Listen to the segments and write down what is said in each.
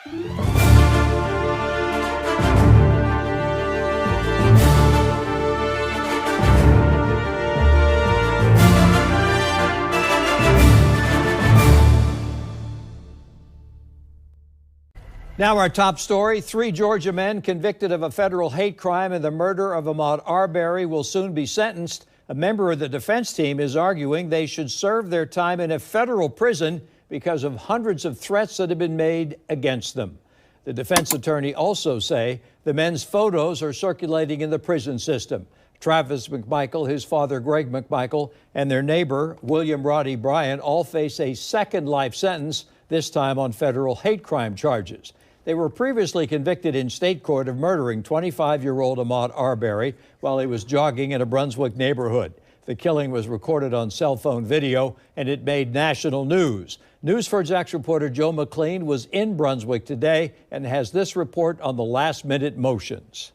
Now our top story. 3 Georgia men convicted of a federal hate crime and the murder of Ahmaud Arbery will soon be sentenced. A member of the defense team is arguing they should serve their time in a federal prison because of hundreds of threats that have been made against them. The defense attorney also say the men's photos are circulating in the prison system. Travis McMichael, his father Greg McMichael, and their neighbor William Roddie Bryan all face a second life sentence, this time on federal hate crime charges. They were previously convicted in state court of murdering 25-year-old Ahmaud Arbery while he was jogging in a Brunswick neighborhood. The killing was recorded on cell phone video, and it made national news. News 4 Jax reporter Joe McLean was in Brunswick today and has this report on the last-minute motions.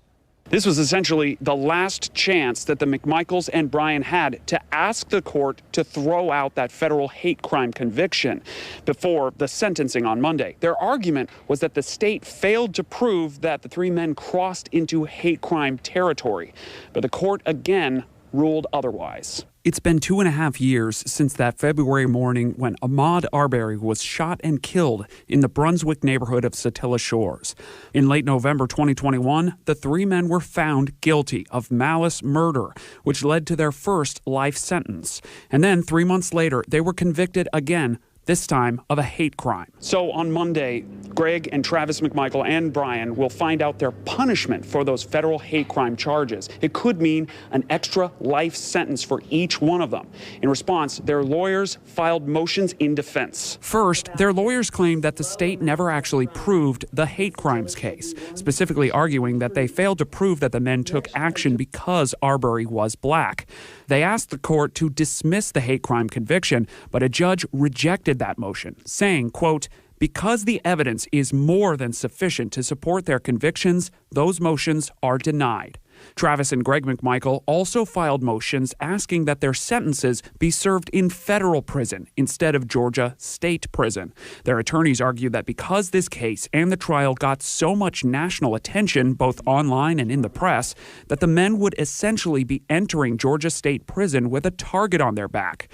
This was essentially the last chance that the McMichaels and Bryan had to ask the court to throw out that federal hate crime conviction before the sentencing on Monday. Their argument was that the state failed to prove that the 3 men crossed into hate crime territory, but the court again ruled otherwise. It's been 2.5 years since that February morning when Ahmaud Arbery was shot and killed in the Brunswick neighborhood of Satilla Shores. In late November 2021, the 3 men were found guilty of malice murder, which led to their first life sentence. And then 3 months later, they were convicted again, this time of a hate crime. So on Monday, Greg and Travis McMichael and Bryan will find out their punishment for those federal hate crime charges. It could mean an extra life sentence for each one of them. In response, their lawyers filed motions in defense. First, their lawyers claimed that the state never actually proved the hate crimes case, specifically arguing that they failed to prove that the men took action because Arbery was black. They asked the court to dismiss the hate crime conviction, but a judge rejected that motion, saying, quote, "Because the evidence is more than sufficient to support their convictions, those motions are denied." Travis and Greg McMichael also filed motions asking that their sentences be served in federal prison instead of Georgia state prison. Their attorneys argued that because this case and the trial got so much national attention, both online and in the press, that the men would essentially be entering Georgia state prison with a target on their back.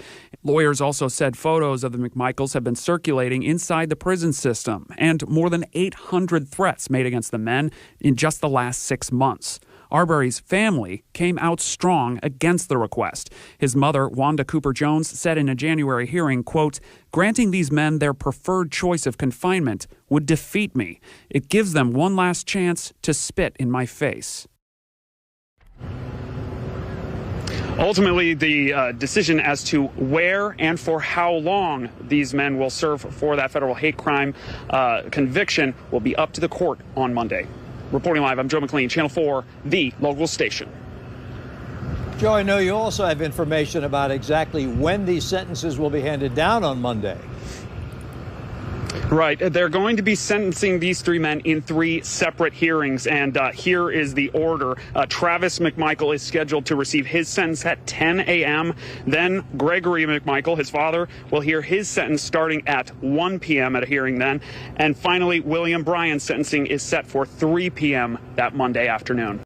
Lawyers also said photos of the McMichaels have been circulating inside the prison system, and more than 800 threats made against the men in just the last 6 months. Arbery's family came out strong against the request. His mother, Wanda Cooper Jones, said in a January hearing, quote, "Granting these men their preferred choice of confinement would defeat me. It gives them one last chance to spit in my face." Ultimately, the decision as to where and for how long these men will serve for that federal hate crime conviction will be up to the court on Monday. Reporting live, I'm Joe McLean, Channel 4, the local station. Joe, I know you also have information about exactly when these sentences will be handed down on Monday. Right. They're going to be sentencing these 3 men in 3 separate hearings, and here is the order. Travis McMichael is scheduled to receive his sentence at 10 a.m. Then Gregory McMichael, his father, will hear his sentence starting at 1 p.m. at a hearing then. And finally, William Bryan's sentencing is set for 3 p.m. that Monday afternoon.